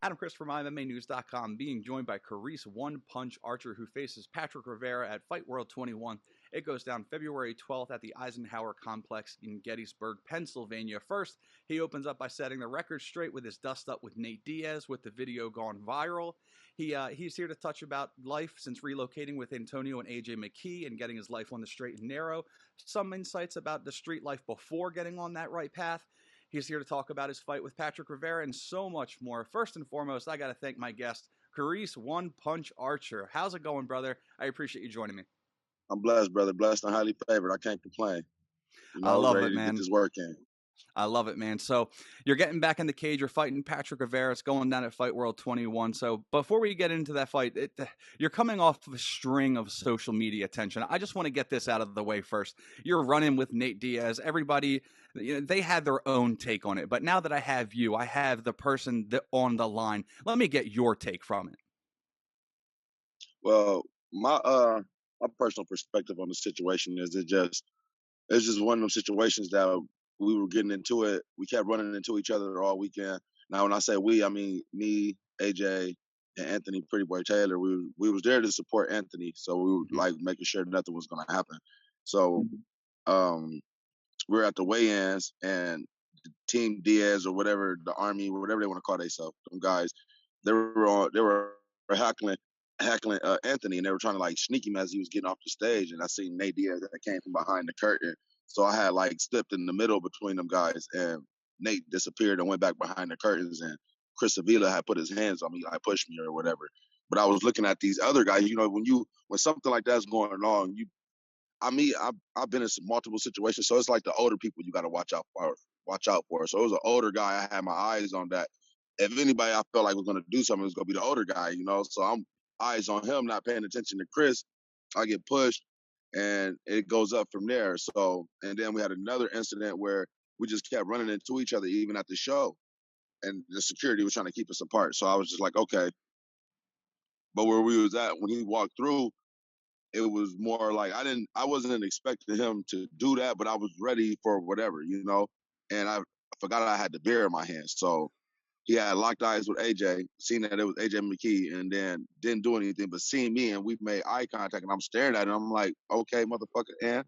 Adam Chris from MyMMANews.com, being joined by Carrese One Punch Archer, who faces Patrick Rivera at Fight World 21. It goes down February 12th at the Eisenhower Complex in Gettysburg, Pennsylvania. First, he opens up by setting the record straight with his dust-up with Nate Diaz, with the video gone viral. He's here to touch about life since relocating with Antonio and AJ McKee and getting his life on the straight and narrow. Some insights about the street life before getting on that right path. He's here to talk about his fight with Patrick Rivera and so much more. First and foremost, I got to thank my guest, Carrese One Punch Archer. How's it going, brother? I appreciate you joining me. I'm blessed, brother. Blessed and highly favored. I can't complain. I love ready it, man. To get this work in. I love it, man. So you're getting back in the cage. You're fighting Patrick Rivera. It's going down at Fight World 21. So before we get into that fight, you're coming off of a string of social media attention. I just want to get this out of the way first. You're running with Nate Diaz. Everybody, they had their own take on it. But now that I have you, I have the person on the line. Let me get your take from it. Well, my personal perspective on the situation is it's just one of those situations that we were getting into it. We kept running into each other all weekend. Now, when I say we, I mean me, AJ, and Anthony Pretty Boy Taylor. We was there to support Anthony, so we were like making sure nothing was going to happen. So we were at the weigh-ins, and Team Diaz or whatever, the Army, whatever they want to call themselves, them guys, they were heckling Anthony, and they were trying to like sneak him as he was getting off the stage. And I seen Nate Diaz that came from behind the curtain. So I had like stepped in the middle between them guys, and Nate disappeared and went back behind the curtains, and Chris Avila had put his hands on me, like pushed me or whatever. But I was looking at these other guys. When something like that's going on, I've been in some multiple situations. So it's like the older people you got to watch out for. So it was an older guy. I had my eyes on that. If anybody I felt like was going to do something, it was going to be the older guy, So I'm eyes on him, not paying attention to Chris. I get pushed, and it goes up from there. So, and then we had another incident where we just kept running into each other, even at the show, and the security was trying to keep us apart. So I was just like, okay. But where we was at when he walked through, it was more like I wasn't expecting him to do that, but I was ready for whatever, And I forgot I had the beer in my hand, so he had locked eyes with AJ, seen that it was AJ McKee, and then didn't do anything but seeing me, and we made eye contact, and I'm staring at him. I'm like, okay, motherfucker,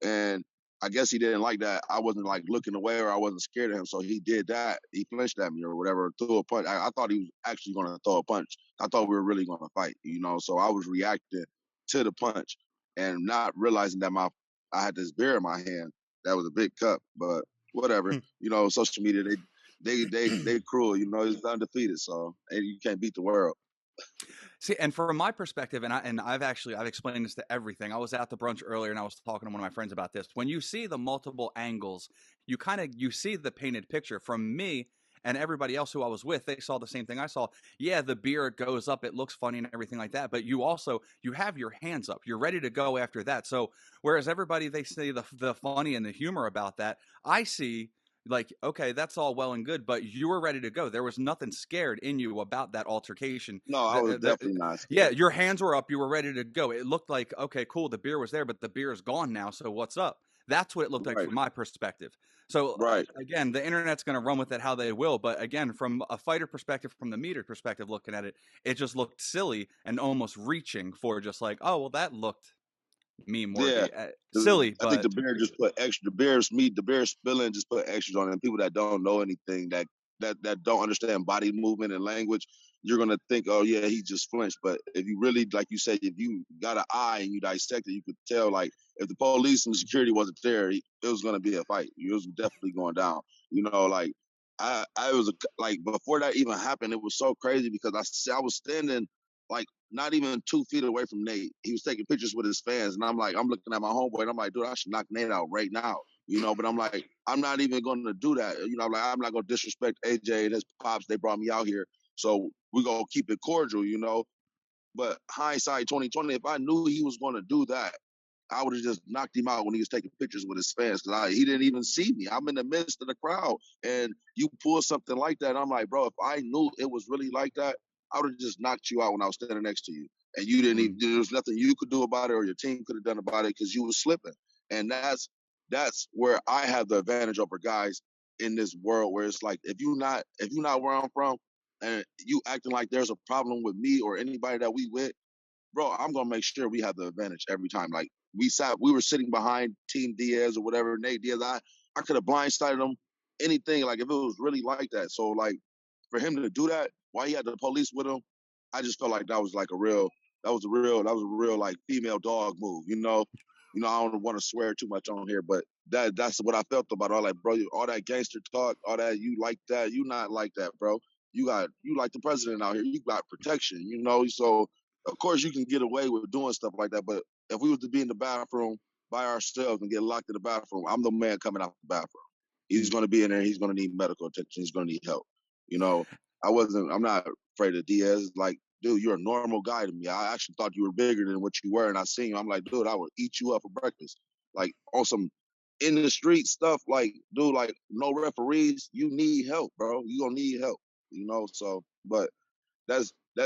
and I guess he didn't like that. I wasn't like looking away or I wasn't scared of him, so he did that. He flinched at me or whatever, threw a punch. I thought he was actually going to throw a punch. I thought we were really going to fight, so I was reacting to the punch and not realizing that I had this beer in my hand. That was a big cup, but whatever. Social media, they cruel, it's undefeated, so you can't beat the world. See, and from my perspective, I've explained this to everything. I was at the brunch earlier, and I was talking to one of my friends about this. When you see the multiple angles, you see the painted picture. From me and everybody else who I was with, they saw the same thing I saw. Yeah, the beard goes up, it looks funny and everything like that, but you have your hands up. You're ready to go after that. So whereas everybody, they say the funny and the humor about that, I see like, okay, that's all well and good, but you were ready to go. There was nothing scared in you about that altercation. No, I was definitely not scared. Yeah, your hands were up. You were ready to go. It looked like, okay, cool, the beer was there, but the beer is gone now, so what's up? That's what it looked like from my perspective. So, again, the internet's going to run with it how they will, but again, from a fighter perspective, from the meter perspective, looking at it, it just looked silly and almost reaching for just like, oh, well, that looked silly. I think the beer just put extra. The beer spilling just put extras on it. And people that don't know anything, that don't understand body movement and language, you're gonna think, oh yeah, he just flinched. But if you really, like you said, if you got an eye and you dissect it, you could tell. Like if the police and the security wasn't there, it was gonna be a fight. It was definitely going down. Like I was like before that even happened, it was so crazy because I was standing like not even 2 feet away from Nate. He was taking pictures with his fans, and I'm looking at my homeboy, and I'm like, dude, I should knock Nate out right now, But I'm like, I'm not even going to do that, I'm not going to disrespect AJ and his pops. They brought me out here, so we're gonna keep it cordial, But hindsight 2020, if I knew he was going to do that, I would have just knocked him out when he was taking pictures with his fans because he didn't even see me. I'm in the midst of the crowd, and you pull something like that. I'm like, bro, if I knew it was really like that, I would have just knocked you out when I was standing next to you. And you didn't even, there was nothing you could do about it or your team could have done about it because you were slipping. And that's where I have the advantage over guys in this world where it's like, if you're not where I'm from, and you acting like there's a problem with me or anybody that we with, bro, I'm gonna make sure we have the advantage every time. Like we were sitting behind Team Diaz or whatever, Nate Diaz. I could have blindsided him, anything. Like if it was really like that. So like for him to do that, why he had the police with him, I just felt like that was like that was a real like female dog move. I don't want to swear too much on here, but that's what I felt about all that, bro. All that gangster talk, all that you like that, you not like that, bro. You like the president out here. You got protection, So of course you can get away with doing stuff like that, but if we was to be in the bathroom by ourselves and get locked in the bathroom, I'm the man coming out the bathroom. He's Mm. going to be in there. He's going to need medical attention. He's going to need help. You know, I'm not afraid of Diaz. Like, dude, you're a normal guy to me. I actually thought you were bigger than what you were, and I seen you. I'm like, dude, I would eat you up for breakfast. Like on some in the street stuff. Like, dude, like no referees. You need help, bro. You gonna need help. So, but that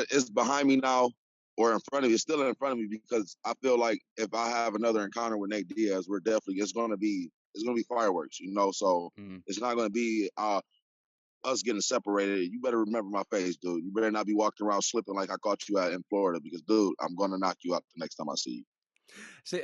is behind me now or in front of me. It's still in front of me because I feel like if I have another encounter with Nate Diaz, it's gonna be fireworks, So Mm. it's not gonna be us getting separated. You better remember my face, dude. You better not be walking around slipping like I caught you out in Florida because, dude, I'm gonna knock you out the next time I see you. See,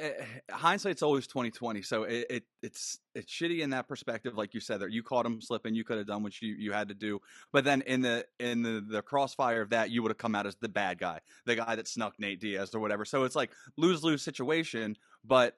hindsight's always 2020. So it's shitty in that perspective, like you said, that you caught him slipping, you could have done what you had to do, but then in the crossfire of that, you would have come out as the bad guy, the guy that snuck Nate Diaz or whatever. So it's like lose situation. But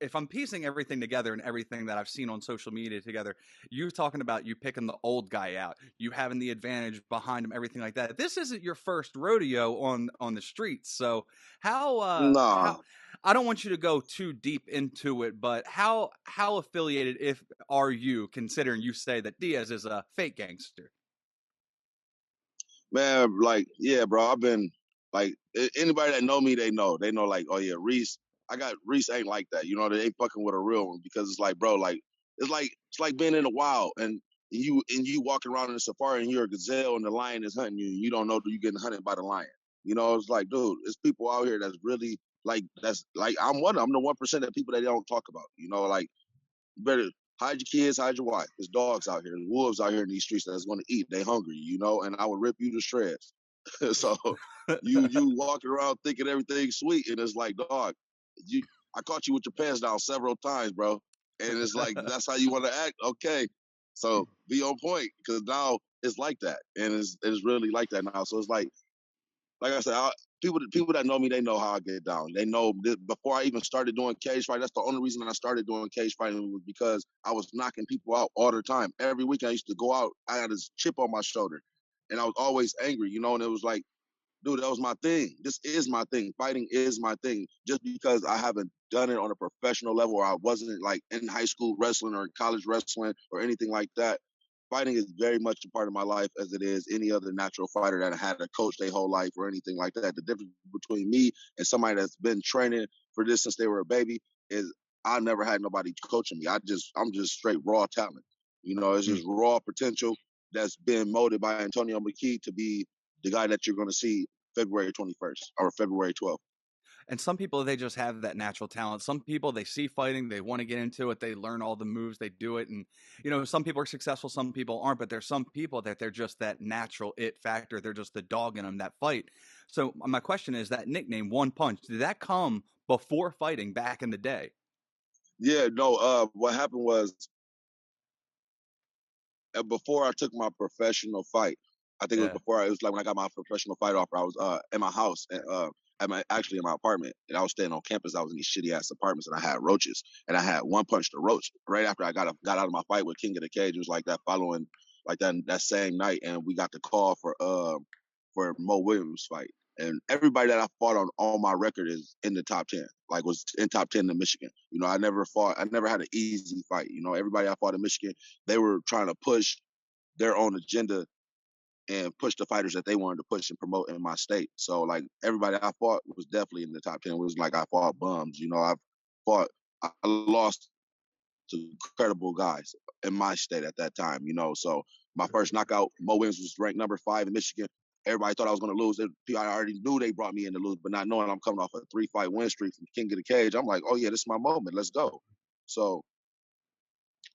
if I'm piecing everything together and everything that I've seen on social media together, you talking about you picking the old guy out, you having the advantage behind him, everything like that. This isn't your first rodeo on the streets. So how Nah, I don't want you to go too deep into it, but how affiliated if are you, considering you say that Diaz is a fake gangster? man, like, yeah, bro. I've been like anybody that know me, they know like, oh yeah, Reese. Reese ain't like that. They ain't fucking with a real one because it's like, bro, like it's like being in the wild and you walking around in the safari and you're a gazelle and the lion is hunting you and you don't know that you're getting hunted by the lion. It's like, dude, there's people out here that's really that's like I'm the 1% of people that they don't talk about. Like you better hide your kids, hide your wife. There's dogs out here, there's wolves out here in these streets that's going to eat. They hungry, and I would rip you to shreds. So you walking around thinking everything's sweet, and it's like, dog, you I caught you with your pants down several times, bro. And it's like that's how you want to act. Okay, so be on point because now it's like that, and it's really like that now. So it's like I said, people that know me, they know how I get down. They know before I even started doing cage fight. That's the only reason I started doing cage fighting was because I was knocking people out all the time. Every weekend I used to go out. I had this chip on my shoulder, and I was always angry, And it was like, dude, that was my thing. This is my thing. Fighting is my thing. Just because I haven't done it on a professional level, or I wasn't like in high school wrestling or college wrestling or anything like that. Fighting is very much a part of my life as it is any other natural fighter that had a coach their whole life or anything like that. The difference between me and somebody that's been training for this since they were a baby is I never had nobody coaching me. I'm just straight raw talent. It's Mm. just raw potential that's been molded by Antonio McKee to be the guy that you're going to see February 21st or February 12th. And some people, they just have that natural talent. Some people, they see fighting, they want to get into it, they learn all the moves, they do it, and some people are successful, some people aren't. But there's some people that they're just that natural it factor. They're just the dog in them that fight. So my question is, that nickname, One Punch, did that come before fighting back in the day? Yeah, no. What happened was before I took my professional fight. I think it was Yeah. before. It was like when I got my professional fight offer. I was in my house, actually in my apartment, and I was staying on campus. I was in these shitty ass apartments, and I had roaches, and I had one punch the roach right after I got out of my fight with King of the Cage. It was like that following, like that same night, and we got the call for Mo Williams fight. And everybody that I fought on my record is in the top 10, like was in top 10 in Michigan. I never had an easy fight. Everybody I fought in Michigan, they were trying to push their own agenda and push the fighters that they wanted to push and promote in my state. So like everybody I fought was definitely in the top 10. It was like I fought bums. Fought, I lost to credible guys in my state at that time. So my first knockout, Mo Williams was ranked number 5 in Michigan. Everybody thought I was going to lose. I already knew they brought me in to lose, but not knowing I'm coming off a 3-fight win streak from King of the Cage, I'm like, oh yeah, this is my moment. Let's go. So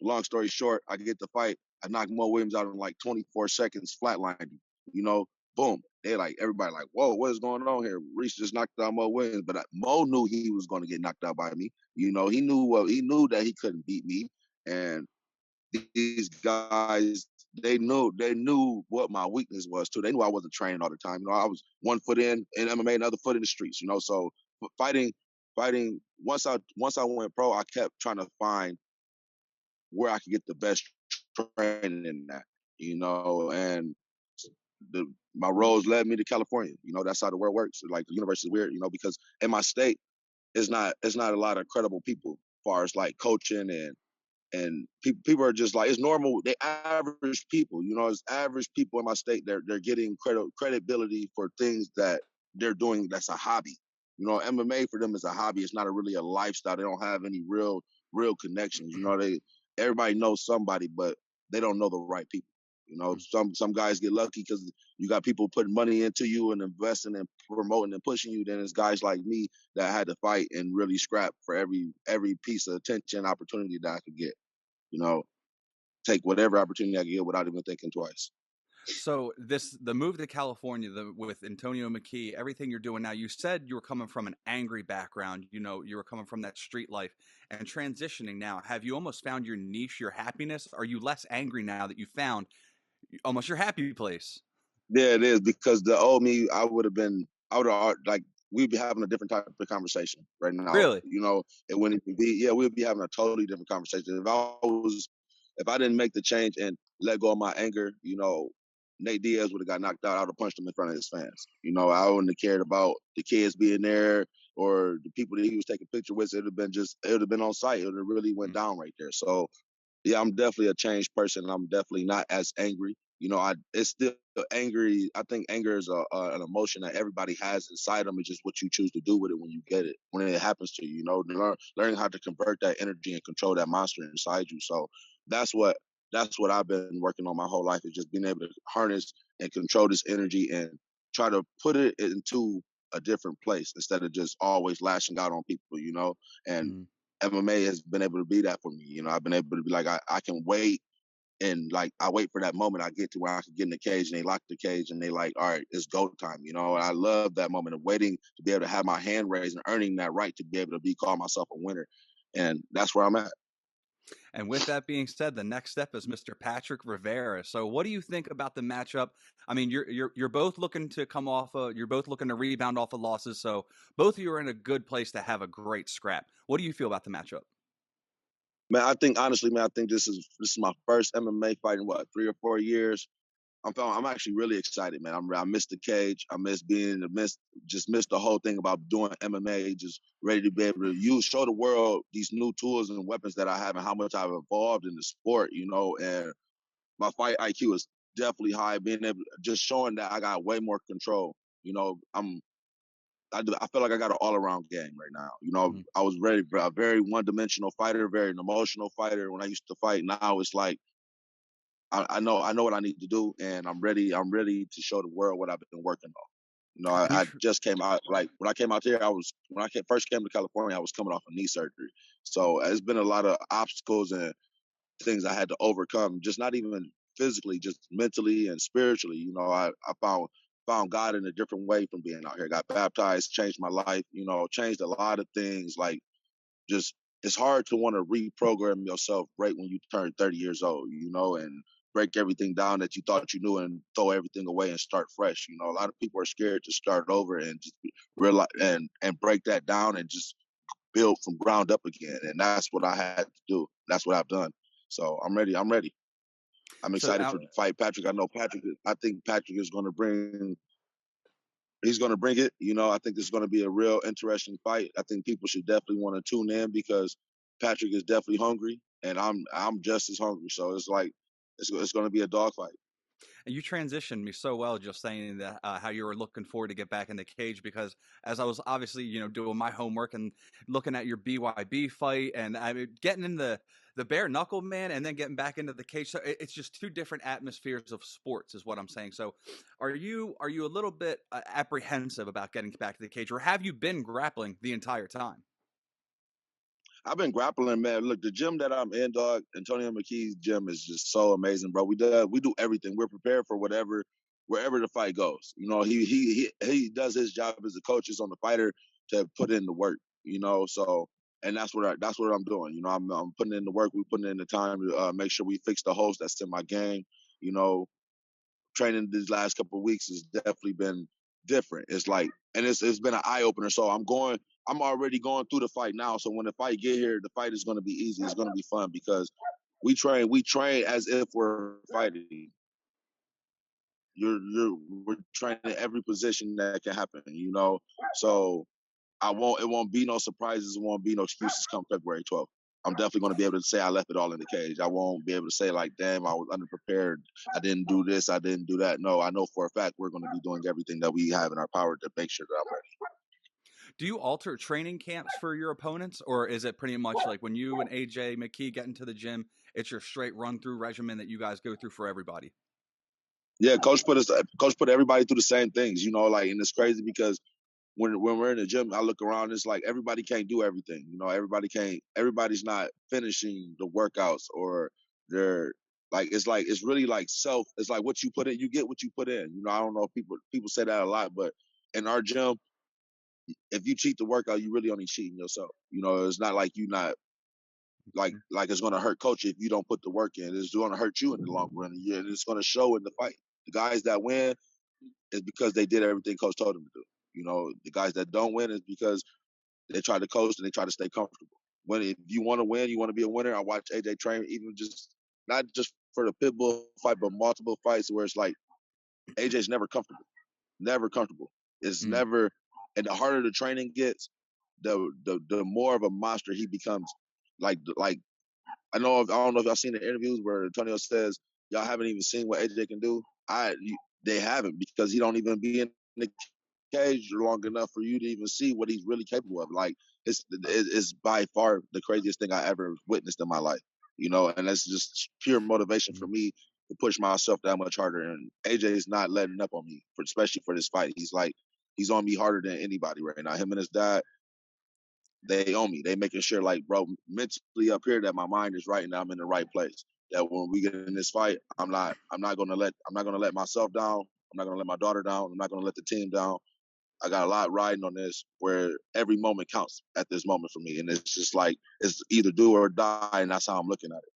long story short, I get the fight. I knock Mo Williams out in like 24 seconds, flatlined him. you know, boom. They like everybody like, whoa, what is going on here? Reese just knocked out Mo Williams, but Mo knew he was going to get knocked out by me. You know, he knew that he couldn't beat me, and these guys they knew what my weakness was too. They knew I wasn't training all the time. You know, I was one foot in MMA, another foot in the streets. You know, so fighting once I went pro, I kept trying to find where I could get the best training in that. You know, and my roads led me to California. You know, that's how the world works. Like the universe is weird. You know, because in my state, it's not a lot of credible people as far as like coaching and people are just like, it's normal. They average people, you know, it's average people in my state. They're getting credibility for things that they're doing. That's a hobby. You know, MMA for them is a hobby. It's not really a lifestyle. They don't have any real connections. You know, everybody knows somebody, but they don't know the right people. You know, some guys get lucky because you got people putting money into you and investing and promoting and pushing you. Then it's guys like me that had to fight and really scrap for every piece of attention opportunity that I could get. You know, take whatever opportunity I get without even thinking twice. So the move to California, with Antonio McKee, everything you're doing now. You said you were coming from an angry background. You know, you were coming from that street life and transitioning now. Have you almost found your niche, your happiness? Are you less angry now that you found almost your happy place? Yeah, it is, because the old me, I would have like we'd be having a different type of conversation right now. Really? You know, it wouldn't be, yeah, we'd be having a totally different conversation. If I didn't make the change and let go of my anger, you know, Nate Diaz would have got knocked out. I would have punched him in front of his fans. You know, I wouldn't have cared about the kids being there or the people that he was taking picture with. It would have been on site. It would have really went down right there. So yeah, I'm definitely a changed person. I'm definitely not as angry. You know, it's still angry. I think anger is an emotion that everybody has inside them. It's just what you choose to do with it when you get it, when it happens to you. You know, learning how to convert that energy and control that monster inside you. So that's what that's what I've been working on my whole life, is just being able to harness and control this energy and try to put it into a different place instead of just always lashing out on people. You know, and Mm. MMA has been able to be that for me. You know, I've been able to be like, I can wait, and like I wait for that moment I get to where I can get in the cage and they lock the cage and they like, all right, it's go time. You know, and I love that moment of waiting to be able to have my hand raised and earning that right to be able to call myself a winner. And that's where I'm at. And with that being said, the next step is Mr. Patrick Rivera. So, what do you think about the matchup? I mean, you're both looking to come off. You're both looking to rebound off of losses. So, both of you are in a good place to have a great scrap. What do you feel about the matchup? Man, I think honestly, man, I think this is my first MMA fight in what, 3 or 4 years. I'm actually really excited, man. I missed the cage. I missed the whole thing about doing MMA. Just ready to be able to show the world these new tools and weapons that I have and how much I've evolved in the sport. You know, and my fight IQ is definitely high. Being able, just showing that I got way more control. You know, I feel like I got an all around game right now. You know, Mm. I was ready for a very one dimensional fighter, very an emotional fighter when I used to fight. Now it's like I know what I need to do, and I'm ready. I'm ready to show the world what I've been working on. You know, And you I just came out, like when I came out here, first came to California, I was coming off a knee surgery. So it's been a lot of obstacles and things I had to overcome, just not even physically, just mentally and spiritually. You know, I found God in a different way from being out here. Got baptized, changed my life. You know, changed a lot of things. Like, just it's hard to want to reprogram yourself right when you turn 30 years old, you know, and break everything down that you thought you knew and throw everything away and start fresh. You know, a lot of people are scared to start over and just realize and break that down and just build from ground up again. And that's what I had to do. That's what I've done. So I'm ready. I'm ready. I'm so excited now, for the fight, Patrick. I think Patrick is going to he's going to bring it. You know, I think this is going to be a real interesting fight. I think people should definitely want to tune in because Patrick is definitely hungry, and I'm just as hungry. So it's like it's going to be a dogfight. and you transitioned me so well just saying that how you were looking forward to get back in the cage, because as I was obviously doing my homework and looking at your BYB fight, and I mean, getting in the bare knuckle, man, and then getting back into the cage. So it's just two different atmospheres of sports is what I'm saying. So are you a little bit apprehensive about getting back to the cage, or have you been grappling the entire time? I've been grappling, man. Look, the gym that I'm in, dog, Antonio McKee's gym is just so amazing, bro. We do everything. We're prepared for whatever. wherever the fight goes. You know, he does his job as a coach, is on the fighter to put in the work. You know, so and that's what I'm doing. You know, I'm putting in the work. We putting in the time to make sure we fix the holes that's in my game. You know, training these last couple of weeks has definitely been different. It's like, and it's been an eye opener. So I'm already going through the fight now. So when the fight get here, the fight is going to be easy. It's going to be fun because we train as if we're fighting. We're training every position that can happen, you know. So it won't be no surprises, it won't be no excuses come February 12th. I'm definitely going to be able to say I left it all in the cage. I won't be able to say like, damn, I was underprepared. I didn't do this. I didn't do that. No, I know for a fact we're going to be doing everything that we have in our power to make sure that I'm ready. Do you alter training camps for your opponents, or is it pretty much like when you and AJ McKee get into the gym, it's your straight run through regimen that you guys go through for everybody? Yeah, coach put everybody through the same things, you know, like, and it's crazy because when we're in the gym, I look around, it's like everybody can't do everything. You know, everybody's not finishing the workouts, or they're like it's really like it's like what you put in, you get what you put in. You know, I don't know if people say that a lot, but in our gym, if you cheat the workout, you really only cheating yourself. You know, it's not like you not like it's gonna hurt coach if you don't put the work in. It's gonna hurt you in the long run. Yeah, and it's gonna show in the fight. The guys that win is because they did everything coach told them to do. You know, the guys that don't win is because they try to coast and they try to stay comfortable. When if you want to win, you want to be a winner. I watch AJ train, even just not just for the Pitbull fight, but multiple fights where it's like AJ's never comfortable, never comfortable. It's never, and the harder the training gets, the more of a monster he becomes. Like I don't know if y'all seen the interviews where Antonio says y'all haven't even seen what AJ can do. They haven't, because he don't even be in the cage long enough for you to even see what he's really capable of. Like it's by far the craziest thing I ever witnessed in my life. You know, and that's just pure motivation for me to push myself that much harder. And AJ is not letting up on me, especially for this fight. He's on me harder than anybody right now. Him and his dad, they own me. They making sure, like, bro, mentally up here that my mind is right and I'm in the right place. That when we get in this fight, I'm not gonna let myself down. I'm not gonna let my daughter down. I'm not gonna let the team down. I got a lot riding on this, where every moment counts at this moment for me. And it's just like, it's either do or die. And that's how I'm looking at it.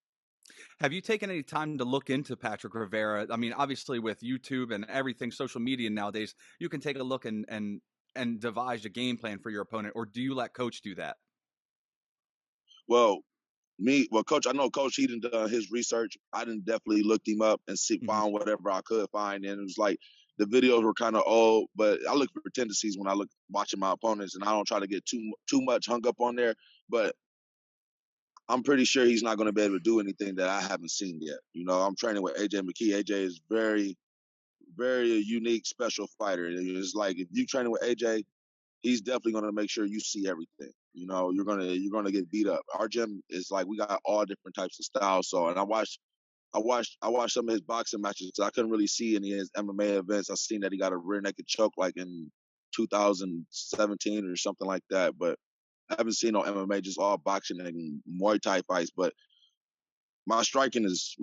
Have you taken any time to look into Patrick Rivera? I mean, obviously with YouTube and everything, social media nowadays, you can take a look and devise a game plan for your opponent, or do you let coach do that? Well, coach, I know coach, he done his research. I didn't definitely looked him up and found whatever I could find. And it was like, the videos were kind of old, but I look for tendencies when I look watching my opponents, and I don't try to get too much hung up on there. But I'm pretty sure he's not going to be able to do anything that I haven't seen yet. You know, I'm training with AJ McKee. AJ is very, very a unique, special fighter. It's like, if you training with AJ, he's definitely going to make sure you see everything. You know, you're gonna get beat up. Our gym is like, we got all different types of styles. So, and I watched some of his boxing matches. I couldn't really see any of his MMA events. I seen that he got a rear naked choke like in 2017 or something like that. But I haven't seen no MMA, just all boxing and Muay Thai fights. But my striking is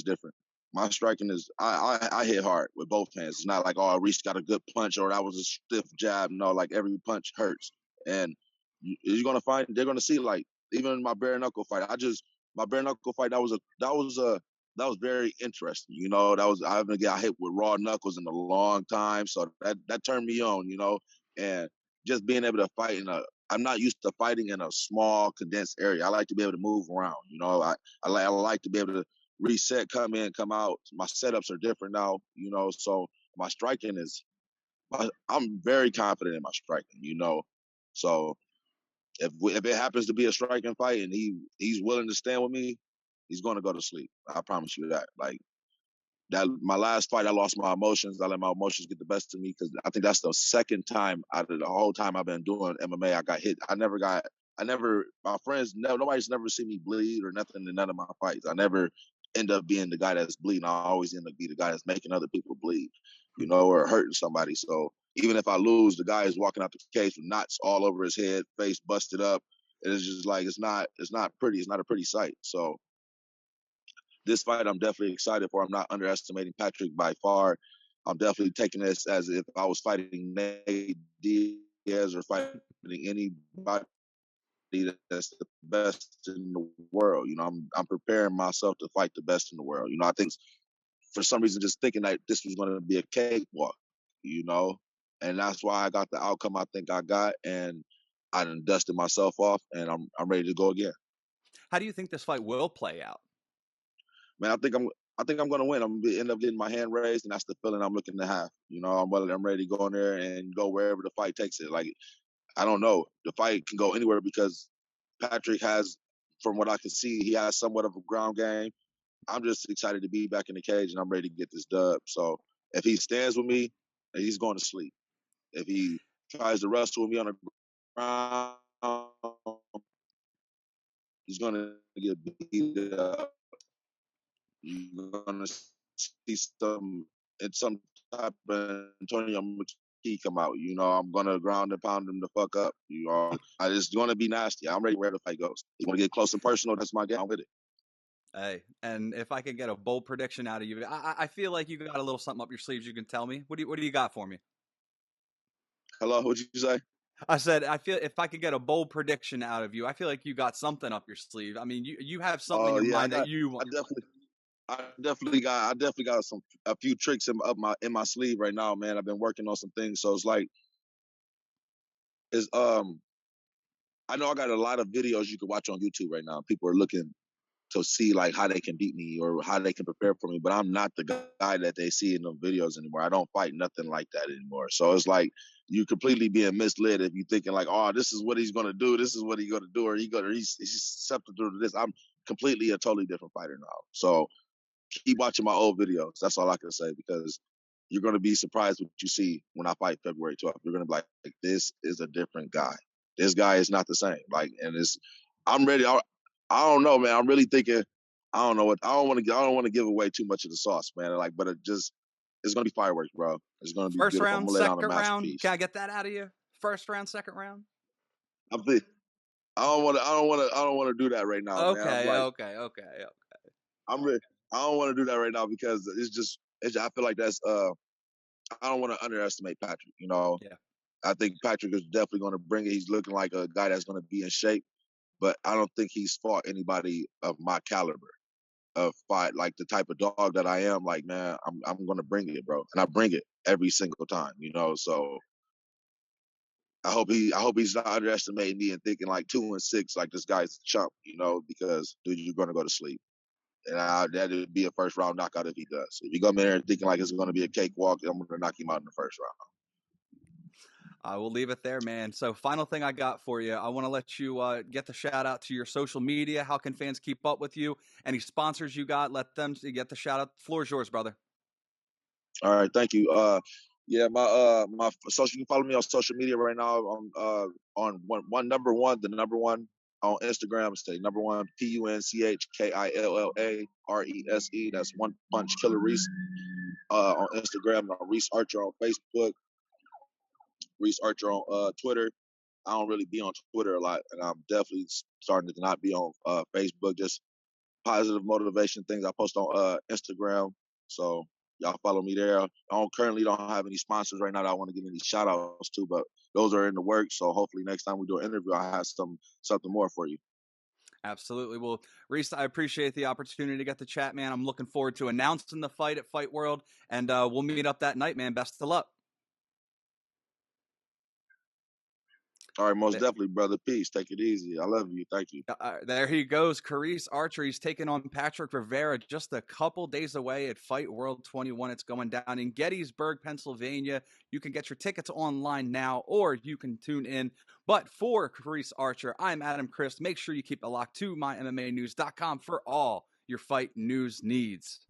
different. My striking is, I hit hard with both hands. It's not like, oh, Reese got a good punch or that was a stiff jab. No, like every punch hurts. And you're gonna find, they're gonna see, like, even in my bare knuckle fight, my bare knuckle fight, that was very interesting. You know, I haven't got hit with raw knuckles in a long time, so that turned me on. You know, and just being able to fight I'm not used to fighting in a small condensed area. I like to be able to move around. You know, I like to be able to reset, come in, come out. My setups are different now. You know, so my striking is, I'm very confident in my striking. You know, so if it happens to be a striking fight and he's willing to stand with me, he's going to go to sleep. I promise you that. Like, that, my last fight, I lost my emotions. I let my emotions get the best of me, because I think that's the second time out of the whole time I've been doing MMA I got hit. My friends, nobody's never seen me bleed or nothing in none of my fights. I never end up being the guy that's bleeding. I always end up being the guy that's making other people bleed, you know, or hurting somebody. So even if I lose, the guy is walking out the cage with knots all over his head, face busted up. It's just like, it's not pretty. It's not a pretty sight. So this fight, I'm definitely excited for. I'm not underestimating Patrick by far. I'm definitely taking this as if I was fighting Nate Diaz or fighting anybody that's the best in the world. I'm preparing myself to fight the best in the world. I think for some reason just thinking that this was going to be a cakewalk, you know, and that's why I got the outcome I think I got, and I done dusted myself off, and I'm ready to go again. How do you think this fight will play out? Man, I think I'm gonna win. I'm gonna end up getting my hand raised, and that's the feeling I'm looking to have. I'm ready to go in there and go wherever the fight takes it. Like, I don't know, the fight can go anywhere because Patrick has, from what I can see, he has somewhat of a ground game. I'm just excited to be back in the cage, and I'm ready to get this dub. So if he stands with me, he's going to sleep. If he tries to wrestle with me on the ground, he's going to get beat up. You're going to see some type of Antonio McKee come out. I'm going to ground and pound him the fuck up. It's going to be nasty. I'm ready where the fight goes. You want to get close and personal? That's my game. I'm with it. Hey, and if I can get a bold prediction out of you, I feel like you got a little something up your sleeves you can tell me. What do you got for me? Hello, what'd you say? I said, I feel if I could get a bold prediction out of you, I feel like you got something up your sleeve. I mean, you have something in Oh your yeah, mind that you I want. definitely got a few tricks in my sleeve right now, man. I've been working on some things, so it's like it's I know I got a lot of videos you can watch on YouTube right now. People are looking to see like how they can beat me or how they can prepare for me, but I'm not the guy that they see in the videos anymore. I don't fight nothing like that anymore. So it's like you completely being misled if you're thinking like, oh, this is what he's gonna do, this is what he's gonna do, or he's susceptible to this. I'm completely a totally different fighter now. So keep watching my old videos. That's all I can say, because you're going to be surprised what you see when I fight February 12th. You're going to be like, this is a different guy. This guy is not the same. I'm ready. I don't know, man. I'm really thinking. I don't know what. I don't want to give away too much of the sauce, man. But it's going to be fireworks, bro. It's going to be First beautiful. I'm round, going to lay down a second round. masterpiece. Can I get that out of you? First round, second round. I'm think, I don't want to. I don't want to do that right now, man. Okay. I'm ready. I don't want to do that right now because I feel like that's I don't want to underestimate Patrick. Yeah. I think Patrick is definitely going to bring it. He's looking like a guy that's going to be in shape, but I don't think he's fought anybody of my caliber of fight, like the type of dog that I am. Like, man, I'm going to bring it, bro, and I bring it every single time. So I hope he's not underestimating me and thinking like 2-6, like this guy's a chump. Because dude, you're going to go to sleep. And that would be a first round knockout if he does. If you come in there thinking like it's going to be a cakewalk, I'm going to knock him out in the first round. I will leave it there, man. So, final thing I got for you. I want to let you get the shout out to your social media. How can fans keep up with you? Any sponsors you got? Let them get the shout out. The floor is yours, brother. All right, thank you. Yeah, my social. You can follow me on social media right now. On number one, the number one on Instagram. Say number one PUNCHKILLARESE. That's One Punch Killer Reese. On Instagram, on Reese Archer on Facebook, Reese Archer on Twitter. I don't really be on Twitter a lot, and I'm definitely starting to not be on Facebook. Just positive motivation things I post on Instagram. So y'all follow me there. Currently don't have any sponsors right now that I want to give any shout outs to, but those are in the works. So hopefully next time we do an interview, I have something more for you. Absolutely. Well, Reese, I appreciate the opportunity to get to chat, man. I'm looking forward to announcing the fight at Fight World, and we'll meet up that night, man. Best of luck. All right, most definitely, brother. Peace. Take it easy. I love you. Thank you. There he goes. Carrese Archer. He's taking on Patrick Rivera just a couple days away at Fight World 21. It's going down in Gettysburg, Pennsylvania. You can get your tickets online now, or you can tune in. But for Carrese Archer, I'm Adam Christ. Make sure you keep it locked to MyMMANews.com for all your fight news needs.